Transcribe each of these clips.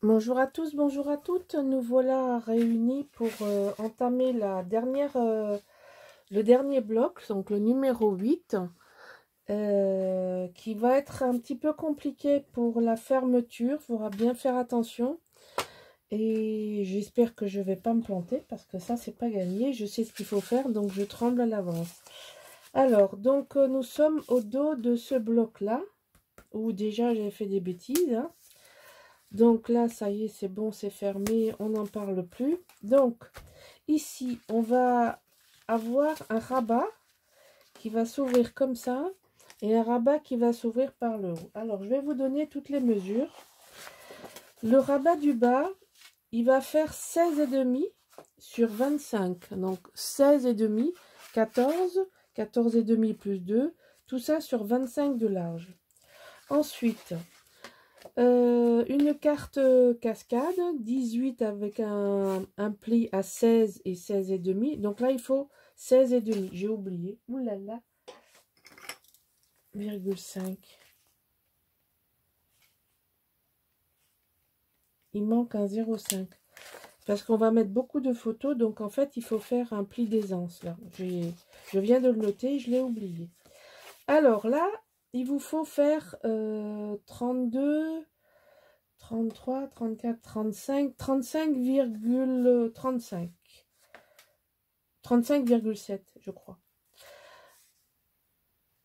Bonjour à tous, bonjour à toutes. Nous voilà réunis pour entamer le dernier bloc, donc le numéro 8, qui va être un petit peu compliqué pour la fermeture. Il faudra bien faire attention. Et j'espère que je ne vais pas me planter parce que ça, c'est pas gagné. Je sais ce qu'il faut faire, donc je tremble à l'avance. Alors, donc nous sommes au dos de ce bloc-là, où déjà j'ai fait des bêtises, hein. Donc là, ça y est, c'est bon, c'est fermé, on n'en parle plus. Donc, ici, on va avoir un rabat qui va s'ouvrir comme ça et un rabat qui va s'ouvrir par le haut. Alors, je vais vous donner toutes les mesures. Le rabat du bas, il va faire 16,5 sur 25. Donc, 16,5, 14, 14,5 plus 2, tout ça sur 25 de large. Ensuite, une carte cascade, 18 avec un pli à 16 et 16,5. Donc là, il faut 16,5. J'ai oublié. Oulala. 0,5. Il manque un 0,5. Parce qu'on va mettre beaucoup de photos. Donc en fait, il faut faire un pli d'aisance. Là, je viens de le noter. Je l'ai oublié. Alors là, il vous faut faire 32... 33, 34, 35, 35,35. 35,7, je crois.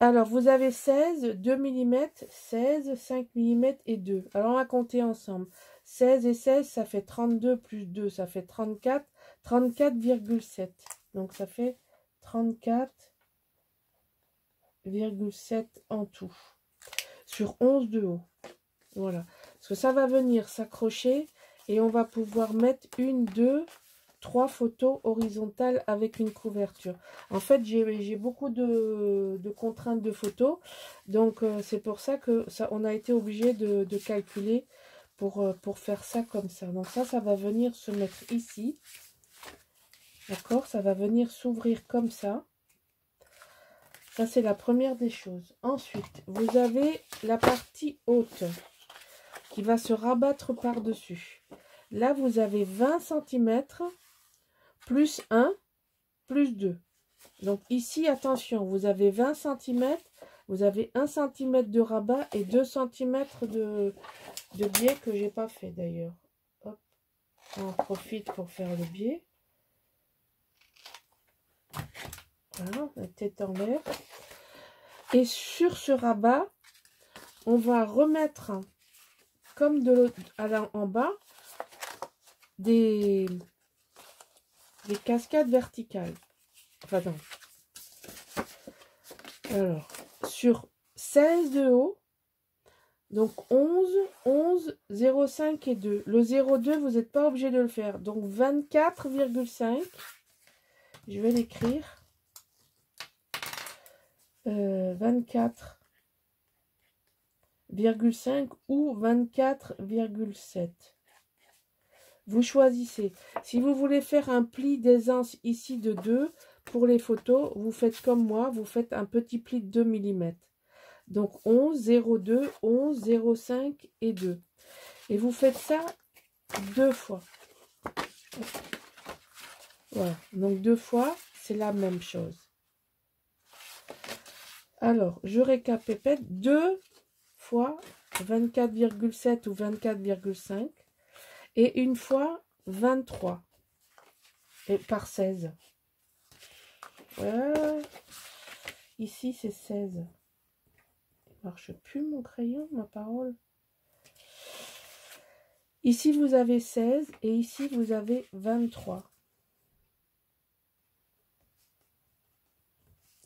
Alors, vous avez 16, 2 mm, 16, 5 mm et 2. Alors, on va compter ensemble. 16 et 16, ça fait 32 plus 2, ça fait 34, 34,7. Donc, ça fait 34,7 en tout. Sur 11 de haut. Voilà. Parce que ça va venir s'accrocher et on va pouvoir mettre 1, 2, 3 photos horizontales avec une couverture. En fait, j'ai beaucoup de contraintes de photos. Donc, c'est pour ça que on a été obligé de calculer pour faire ça comme ça. Donc, ça va venir se mettre ici. D'accord? Ça va venir s'ouvrir comme ça. Ça, c'est la première des choses. Ensuite, vous avez la partie haute qui va se rabattre par-dessus. Là, vous avez 20 cm plus 1 plus 2. Donc ici, attention, vous avez 20 cm, vous avez 1 cm de rabat et 2 cm de biais que j'ai pas fait d'ailleurs. Hop, on en profite pour faire le biais. Voilà, la tête en l'air. Et sur ce rabat, on va remettre, comme de l'autre en bas, des cascades verticales. Enfin, non. Alors, sur 16 de haut, donc 11, 11, 0,5 et 2. Le 0,2, vous n'êtes pas obligé de le faire. Donc 24,5. Je vais l'écrire. 24,5 ou 24,7. Vous choisissez. Si vous voulez faire un pli d'aisance ici de 2, pour les photos, vous faites comme moi, vous faites un petit pli de 2 mm. Donc 11, 0,2, 11, 0,5 et 2. Et vous faites ça 2 fois. Voilà, donc 2 fois, c'est la même chose. Alors, je récapépète 2 fois 24,7 ou 24,5 et une fois 23 et par 16. Ouais. Ici, c'est 16. Il marche plus mon crayon, ma parole. Ici, vous avez 16 et ici, vous avez 23.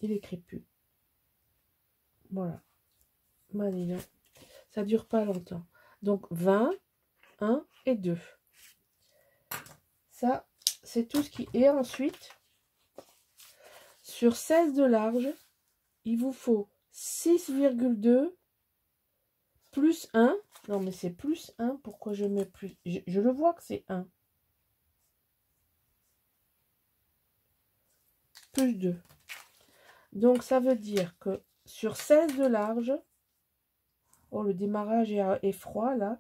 Il écrit plus. Voilà. Maintenant, ça dure pas longtemps. Donc, 20, 1 et 2. Ça, c'est tout ce qui est. Ensuite, sur 16 de large, il vous faut 6,2 plus 1. Non, mais c'est plus 1. Pourquoi je mets plus? Je le vois que c'est 1. Plus 2. Donc, ça veut dire que sur 16 de large, oh, le démarrage est froid, là.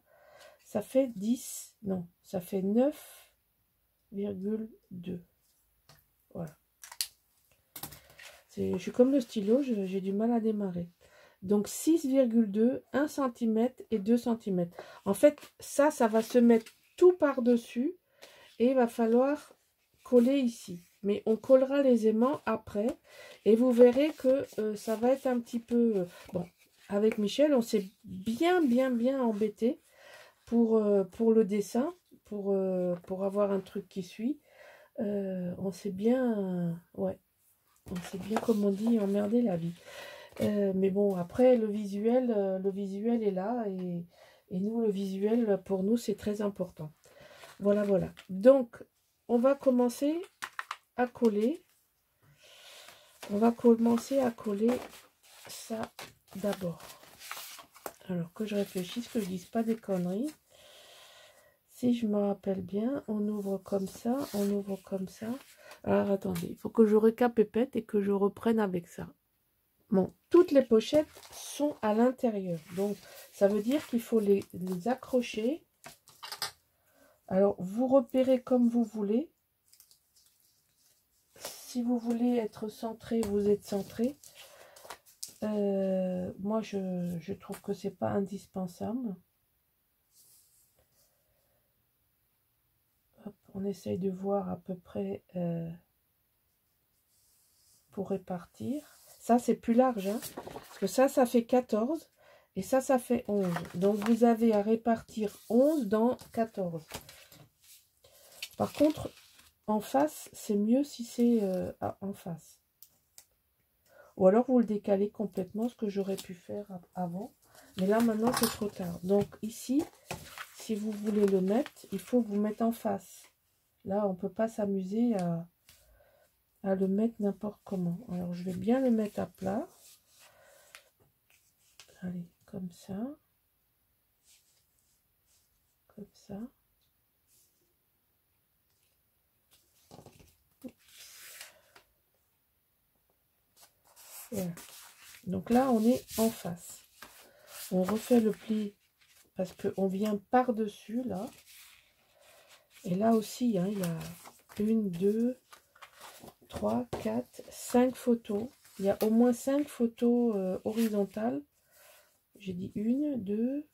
ça fait 10, non, ça fait 9,2. Voilà. Je suis comme le stylo, j'ai du mal à démarrer. Donc 6,2, 1 cm et 2 cm. En fait, ça va se mettre tout par-dessus et il va falloir coller ici. Mais on collera les aimants après et vous verrez que ça va être un petit peu... bon, avec Michel, on s'est bien embêté pour le dessin, pour avoir un truc qui suit. On s'est bien... ouais, on s'est bien, comme on dit, emmerdé la vie. Mais bon, après, le visuel est là et nous, le visuel, pour nous, c'est très important. Voilà, voilà. Donc, on va commencer à coller. On va commencer à coller ça d'abord. Alors, que je réfléchisse, que je dise pas des conneries. Si je me rappelle bien, on ouvre comme ça, on ouvre comme ça. Alors, attendez, il faut que je récapépète et que je reprenne avec ça. Bon, toutes les pochettes sont à l'intérieur. Donc, ça veut dire qu'il faut les accrocher. Alors, vous repérez comme vous voulez. Si vous voulez être centré, vous êtes centré. Moi, je trouve que c'est pas indispensable. Hop, on essaye de voir à peu près pour répartir. Ça, c'est plus large, hein, parce que ça fait 14 et ça fait 11. Donc, vous avez à répartir 11 dans 14. Par contre, en face, c'est mieux si c'est en face. Ou alors, vous le décalez complètement, ce que j'aurais pu faire avant. Mais là, maintenant, c'est trop tard. Donc, ici, si vous voulez le mettre, il faut vous mettre en face. Là, on ne peut pas s'amuser à le mettre n'importe comment. Alors, je vais bien le mettre à plat. Allez, comme ça. Comme ça. Voilà. Donc là, on est en face. On refait le pli parce qu'on vient par-dessus, là. Et là aussi, hein, il y a 1, 2, 3, 4, 5 photos. Il y a au moins 5 photos horizontales. J'ai dit 1, 2,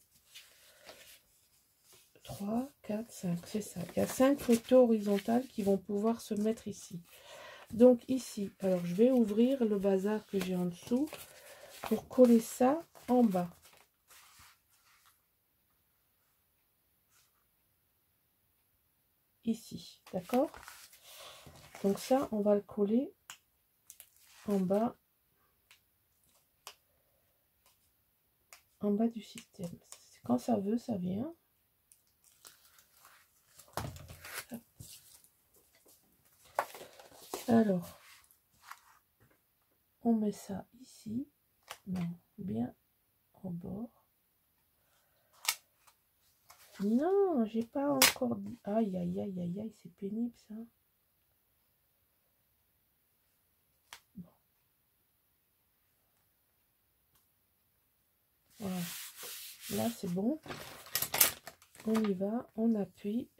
3, 4, 5. C'est ça. Il y a 5 photos horizontales qui vont pouvoir se mettre ici. Donc ici, alors je vais ouvrir le bazar que j'ai en dessous pour coller ça en bas. Ici, d'accord? Donc ça, on va le coller en bas du système. Quand ça veut, ça vient. Alors, on met ça ici, non, bien au bord. Non, j'ai pas encore dit. Aïe, aïe, aïe, aïe, aïe, c'est pénible ça. Bon. Voilà. Là, c'est bon. On y va, on appuie.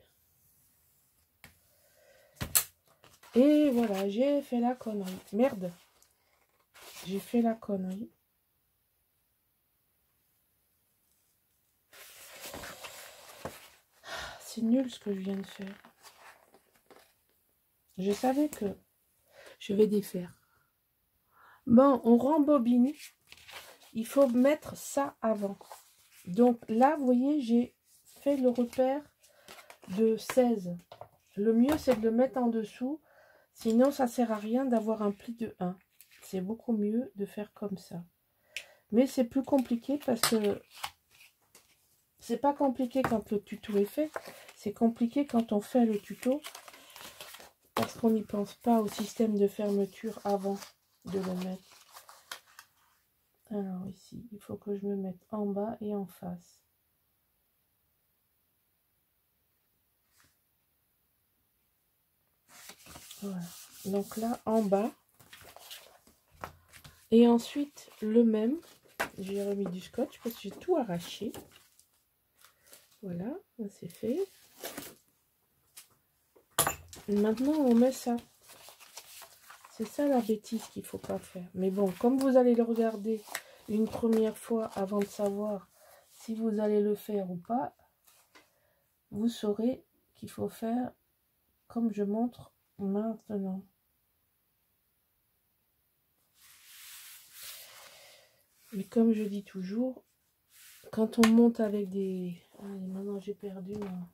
Et voilà, j'ai fait la connerie. Merde. J'ai fait la connerie. C'est nul ce que je viens de faire. Je savais que je vais défaire. Bon, on rembobine. Il faut mettre ça avant. Donc là, vous voyez, j'ai fait le repère de 16. Le mieux, c'est de le mettre en dessous. Sinon, ça ne sert à rien d'avoir un pli de 1. C'est beaucoup mieux de faire comme ça. Mais c'est plus compliqué parce que c'est pas compliqué quand le tuto est fait. C'est compliqué quand on fait le tuto parce qu'on n'y pense pas au système de fermeture avant de le mettre. Alors ici, il faut que je me mette en bas et en face. Voilà. Donc là, en bas. Et ensuite, le même. J'ai remis du scotch parce que j'ai tout arraché. Voilà, c'est fait. Maintenant, on met ça. C'est ça la bêtise qu'il ne faut pas faire. Mais bon, comme vous allez le regarder une première fois avant de savoir si vous allez le faire ou pas, vous saurez qu'il faut faire comme je montre maintenant. Mais comme je dis toujours, quand on monte avec des... Allez, maintenant j'ai perdu mon...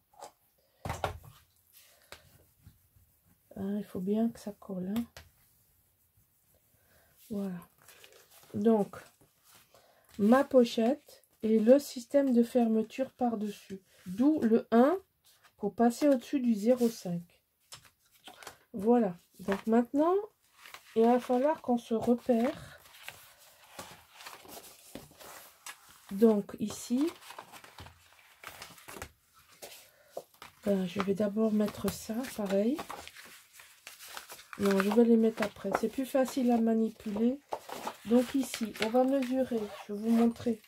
Ah, il faut bien que ça colle. Hein. Voilà. Donc, ma pochette et le système de fermeture par-dessus. D'où le 1 pour passer au-dessus du 0,5. Voilà. Donc maintenant, il va falloir qu'on se repère. Donc ici, je vais d'abord mettre ça, pareil. Non, je vais les mettre après. C'est plus facile à manipuler. Donc ici, on va mesurer. Je vais vous montrer.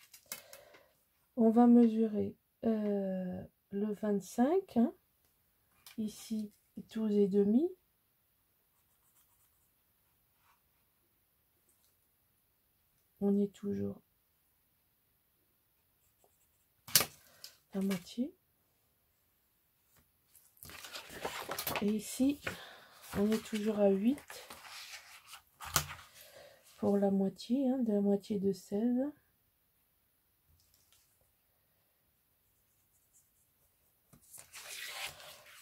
On va mesurer le 25. Hein. Ici, 12,5. On est toujours à moitié. Et ici, on est toujours à 8 pour la moitié, hein, de la moitié de 16.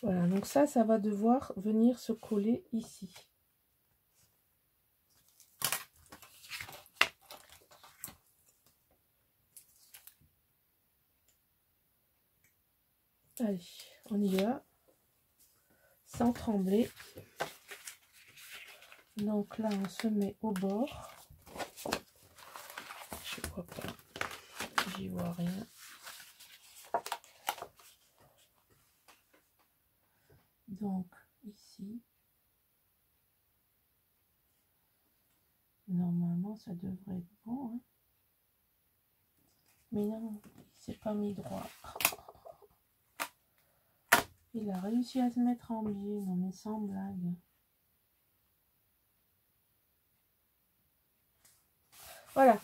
Voilà, donc ça va devoir venir se coller ici. Allez, on y va, sans trembler. Donc là, on se met au bord. Je vois pas, j'y vois rien. Donc ici, normalement, ça devrait être bon. Hein. Mais non, il s'est pas mis droit. Il a réussi à se mettre en biais, non mais sans blague. Voilà.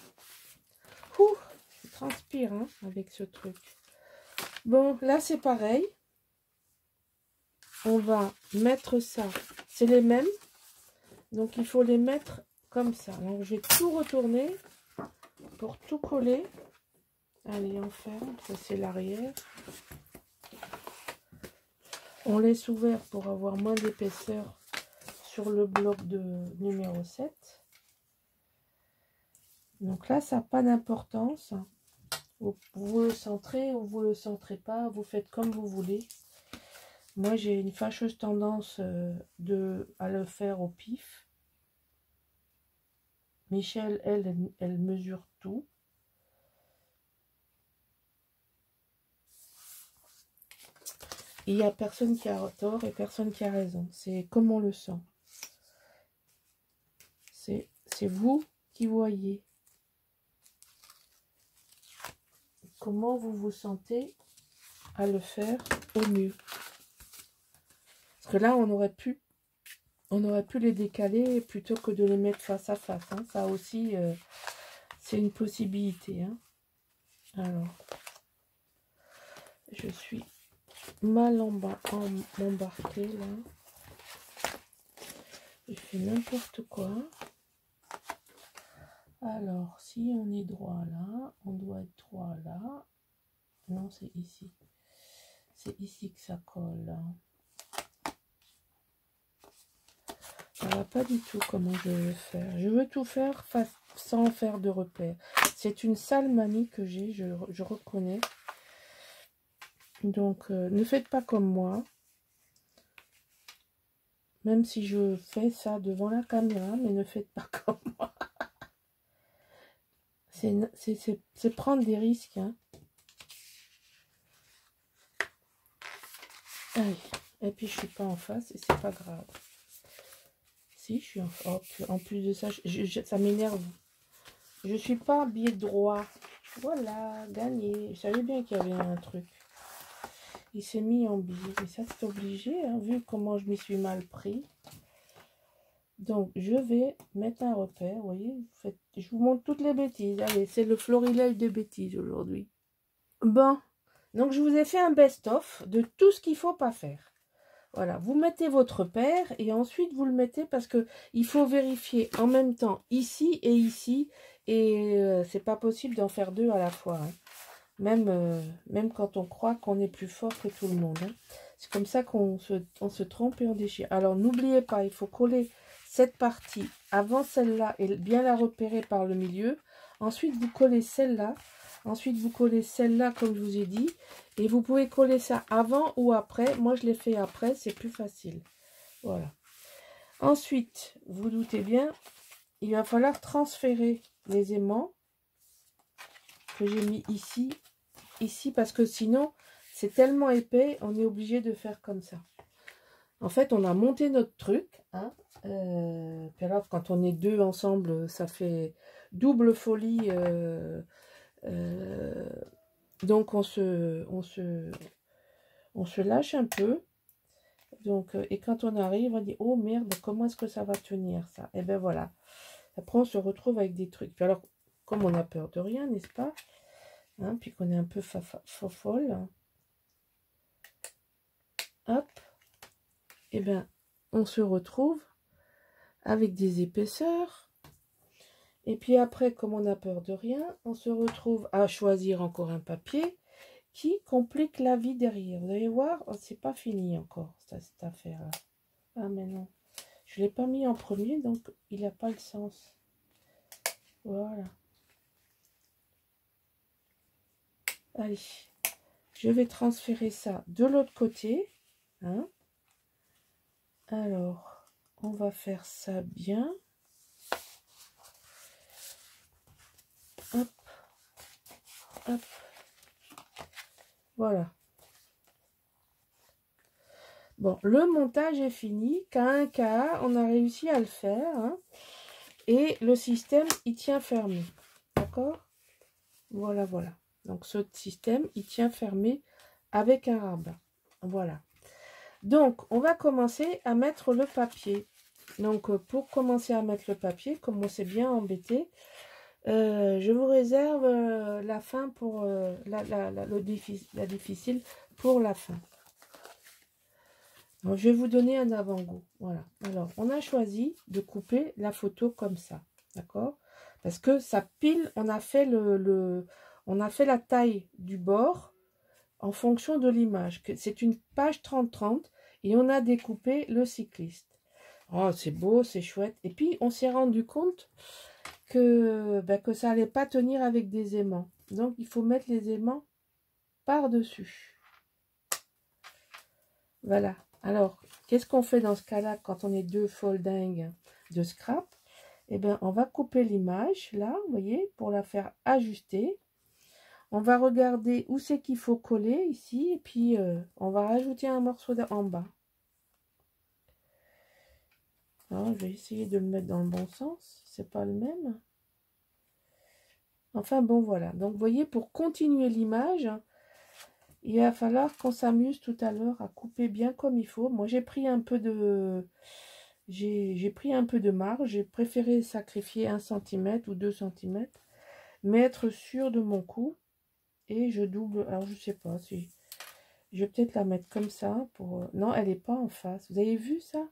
Ouh, je transpire hein, avec ce truc. Bon, là c'est pareil. On va mettre ça. C'est les mêmes. Donc il faut les mettre comme ça. Donc je vais tout retourner pour tout coller. Allez, on ferme. Ça c'est l'arrière. On laisse ouvert pour avoir moins d'épaisseur sur le bloc de numéro 7. Donc là, ça n'a pas d'importance. Vous le centrez ou vous le centrez pas. Vous faites comme vous voulez. Moi, j'ai une fâcheuse tendance à le faire au pif. Michel, elle mesure tout. Il n'y a personne qui a tort et personne qui a raison. C'est comme on le sent. C'est vous qui voyez. Comment vous vous sentez à le faire au mieux. Parce que là, on aurait pu les décaler plutôt que de les mettre face à face. Hein. Ça aussi, c'est une possibilité. Hein. Alors, je suis mal embarquée là. Je fais n'importe quoi. Alors, si on est droit là, on doit être droit là. Non, c'est ici. C'est ici que ça colle. Ça va pas du tout comment je veux faire. Je veux tout faire sans faire de repères. C'est une sale manie que j'ai, je reconnais. Donc, ne faites pas comme moi. Même si je fais ça devant la caméra, mais ne faites pas comme moi. C'est prendre des risques. Hein. Allez. Et puis, je suis pas en face et c'est pas grave. Si, je suis en plus de ça, ça m'énerve. Je suis pas biais droit. Voilà, gagné. Je savais bien qu'il y avait un truc. il s'est mis en bille. Mais ça, c'est obligé, hein, vu comment je m'y suis mal pris. Donc, je vais mettre un repère, vous voyez. Je vous montre toutes les bêtises. Allez, c'est le florilège des bêtises aujourd'hui. Bon, donc je vous ai fait un best-of de tout ce qu'il ne faut pas faire. Voilà, vous mettez votre repère et ensuite vous le mettez parce que il faut vérifier en même temps ici et ici. Et c'est pas possible d'en faire deux à la fois, hein. Même quand on croit qu'on est plus fort que tout le monde, hein. C'est comme ça qu'on se trompe et on déchire. Alors n'oubliez pas, il faut coller cette partie avant celle-là et bien la repérer par le milieu. Ensuite vous collez celle-là. Ensuite vous collez celle-là comme je vous ai dit. Et vous pouvez coller ça avant ou après. Moi je l'ai fait après, c'est plus facile. Voilà. Ensuite, vous doutez bien, il va falloir transférer les aimants que j'ai mis ici parce que sinon c'est tellement épais, on est obligé de faire comme ça. En fait, on a monté notre truc, hein, puis alors quand on est deux ensemble, ça fait double folie, donc on se lâche un peu. Donc, et quand on arrive, on dit oh merde, comment est-ce que ça va tenir ça? Et ben voilà. Après on se retrouve avec des trucs. Puis alors, comme on a peur de rien, n'est-ce pas? Hein, puis qu'on est un peu folle, hop, et bien on se retrouve avec des épaisseurs. Et puis après, comme on a peur de rien, on se retrouve à choisir encore un papier qui complique la vie derrière. Vous allez voir, oh, c'est pas fini encore cette affaire-là. Ah mais non, je l'ai pas mis en premier, donc il n'a pas le sens. Voilà. Allez, je vais transférer ça de l'autre côté, hein. Alors, on va faire ça bien. Hop, hop. Voilà. Bon, le montage est fini. K1, K1, on a réussi à le faire, hein. Et le système, il tient fermé. D'accord? Voilà, voilà. Donc, ce système, il tient fermé avec un rabat. Voilà. Donc, on va commencer à mettre le papier. Donc, pour commencer à mettre le papier, comme on s'est bien embêté, je vous réserve la fin pour la difficile pour la fin. Donc, je vais vous donner un avant-goût. Voilà. Alors, on a choisi de couper la photo comme ça. D'accord? Parce que ça pile, on a fait on a fait la taille du bord en fonction de l'image. C'est une page 30-30 et on a découpé le cycliste. Oh, c'est beau, c'est chouette. Et puis, on s'est rendu compte que ça allait pas tenir avec des aimants. Donc, il faut mettre les aimants par-dessus. Voilà. Alors, qu'est-ce qu'on fait dans ce cas-là quand on est deux folding de scrap? Eh bien, on va couper l'image, là, vous voyez, pour la faire ajuster. On va regarder où c'est qu'il faut coller, ici, et puis on va rajouter un morceau en bas. Alors, je vais essayer de le mettre dans le bon sens, c'est pas le même. Enfin, bon, voilà. Donc, vous voyez, pour continuer l'image, il va falloir qu'on s'amuse tout à l'heure à couper bien comme il faut. Moi, j'ai pris un peu de... J'ai pris un peu de marge, j'ai préféré sacrifier 1 cm ou 2 cm, mais être sûr de mon coup. Et je double, alors je sais pas si... Je vais peut-être la mettre comme ça pour... Non, elle n'est pas en face. Vous avez vu ça?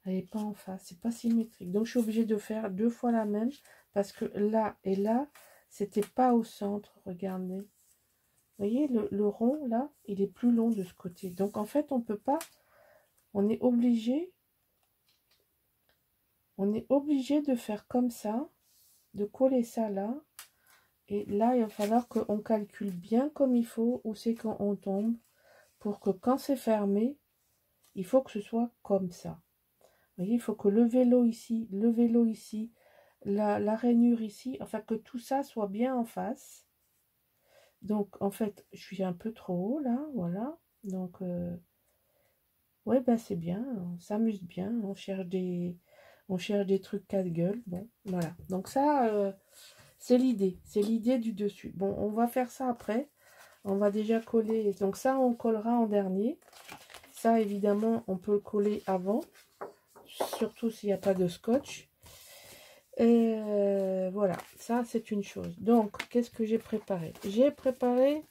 Elle n'est pas en face, c'est pas symétrique. Donc, je suis obligée de faire 2 fois la même parce que là et là, c'était pas au centre. Regardez. Vous voyez, le rond, là, il est plus long de ce côté. Donc, en fait, on peut pas... On est obligé de faire comme ça, de coller ça là. Et là, il va falloir qu'on calcule bien comme il faut où c'est qu'on tombe pour que quand c'est fermé, il faut que ce soit comme ça. Vous voyez, il faut que le vélo ici, la rainure ici, enfin que tout ça soit bien en face. Donc, en fait, je suis un peu trop haut là, voilà. Donc, ouais, ben c'est bien, on s'amuse bien, on cherche des trucs casse-gueule. Bon, voilà. Donc ça, c'est l'idée du dessus. Bon, on va faire ça après. On va déjà coller. Donc ça, on collera en dernier. Ça, évidemment, on peut le coller avant. Surtout s'il n'y a pas de scotch. Voilà, ça, c'est une chose. Donc, qu'est-ce que j'ai préparé? J'ai préparé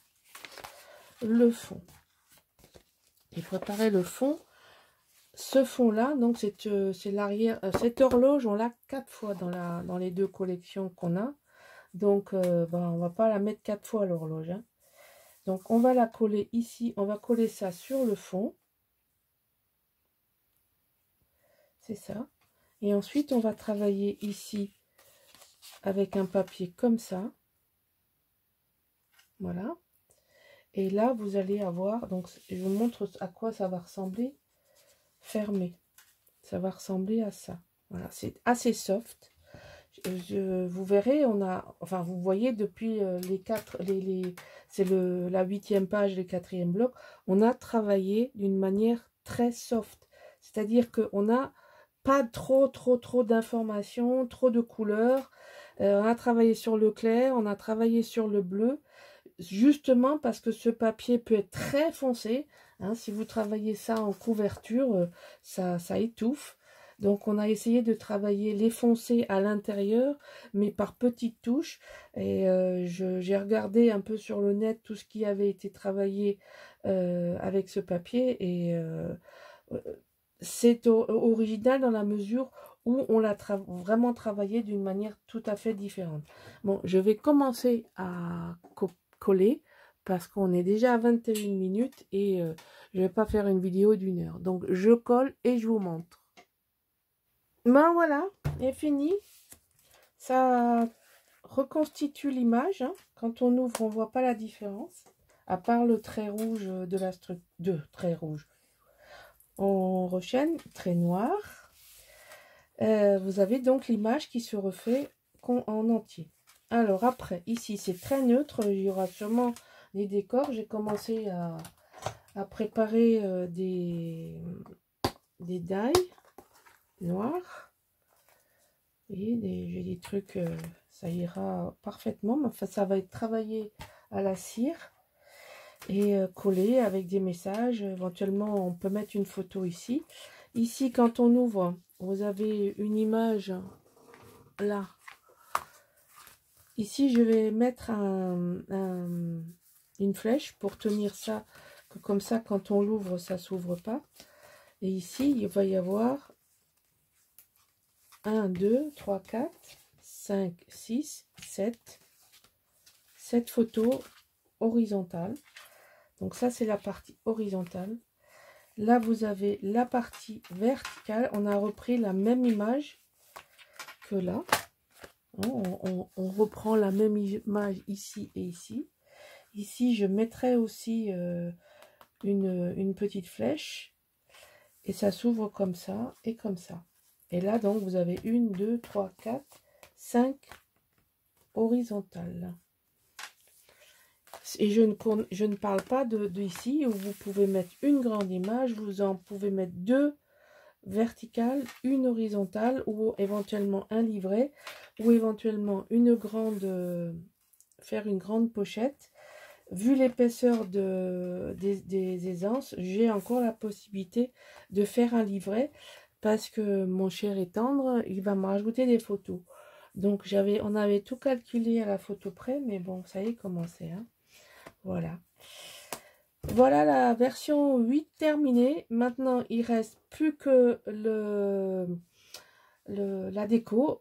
le fond. J'ai préparé le fond. Ce fond-là, donc c'est l'arrière. Cette horloge, on l'a 4 fois dans les deux collections qu'on a. Donc, on va pas la mettre 4 fois l'horloge. Hein. Donc, on va la coller ici. On va coller ça sur le fond. C'est ça. Et ensuite, on va travailler ici avec un papier comme ça. Voilà. Et là, vous allez avoir... Donc, je vous montre à quoi ça va ressembler. Fermé. Ça va ressembler à ça. Voilà. C'est assez soft. Vous verrez, on a... Enfin, vous voyez, depuis les 4... c'est la 8e page, le 4e bloc. On a travaillé d'une manière très soft. C'est-à-dire qu'on n'a pas trop d'informations, trop de couleurs. On a travaillé sur le clair, on a travaillé sur le bleu. Justement parce que ce papier peut être très foncé. Hein, si vous travaillez ça en couverture, ça étouffe. Donc on a essayé de travailler les foncés à l'intérieur, mais par petites touches. Et j'ai regardé un peu sur le net tout ce qui avait été travaillé avec ce papier. Et c'est original dans la mesure où on l'a vraiment travaillé d'une manière tout à fait différente. Bon, je vais commencer à coller parce qu'on est déjà à 21 minutes et je vais pas faire une vidéo d'1 heure. Donc, je colle et je vous montre. Ben voilà, c'est fini. Ça reconstitue l'image. Hein. Quand on ouvre, on voit pas la différence. À part le trait rouge de la structure. Trait rouge. On rechaîne, trait noir. Vous avez donc l'image qui se refait en entier. Alors après, ici c'est très neutre, il y aura sûrement des décors. J'ai commencé à préparer des die noirs. Et j'ai des trucs, ça ira parfaitement. Mais enfin, ça va être travaillé à la cire et collé avec des messages. Éventuellement, on peut mettre une photo ici. Ici, quand on ouvre, vous avez une image là. Ici, je vais mettre une flèche pour tenir ça, que comme ça, quand on l'ouvre, ça ne s'ouvre pas. Et ici, il va y avoir 1, 2, 3, 4, 5, 6, 7 photos horizontales. Donc ça, c'est la partie horizontale. Là, vous avez la partie verticale. On a repris la même image que là. On reprend la même image ici et ici. Ici, je mettrai aussi une petite flèche. Et ça s'ouvre comme ça et comme ça. Et là, donc, vous avez 1, 2, 3, 4, 5 horizontales. Et je ne parle pas de ici où vous pouvez mettre une grande image. Vous en pouvez mettre 2 verticales, une horizontale ou éventuellement un livret ou éventuellement une grande, faire une grande pochette. Vu l'épaisseur des aisances, j'ai encore la possibilité de faire un livret parce que mon cher est tendre, il va me rajouter des photos. Donc on avait tout calculé à la photo près, mais bon, ça y est, comment c'est. Hein. Voilà. Voilà la version 8 terminée. Maintenant, il reste plus que la déco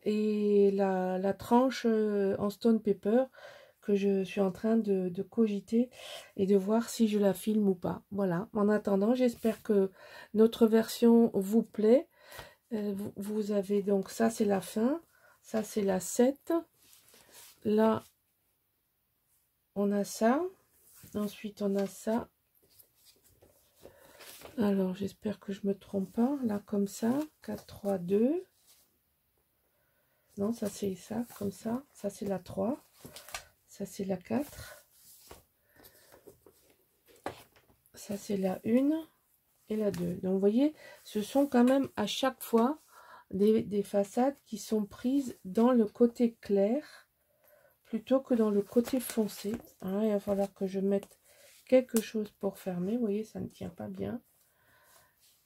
et la tranche en stone paper que je suis en train de cogiter et de voir si je la filme ou pas. Voilà. En attendant, j'espère que notre version vous plaît. Vous avez donc ça, c'est la fin. Ça, c'est la 7. Là, on a ça. Ensuite, on a ça. Alors, j'espère que je me trompe pas. Là, comme ça. 4, 3, 2. Non, ça, c'est ça, comme ça. Ça, c'est la 3. Ça, c'est la 4. Ça, c'est la 1 et la 2. Donc, vous voyez, ce sont quand même à chaque fois des façades qui sont prises dans le côté clair plutôt que dans le côté foncé. Hein, il va falloir que je mette quelque chose pour fermer. Vous voyez, ça ne tient pas bien.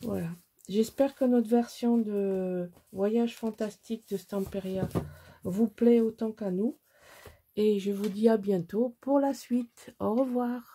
Voilà. J'espère que notre version de Voyage Fantastique de Stamperia vous plaît autant qu'à nous. Et je vous dis à bientôt pour la suite. Au revoir.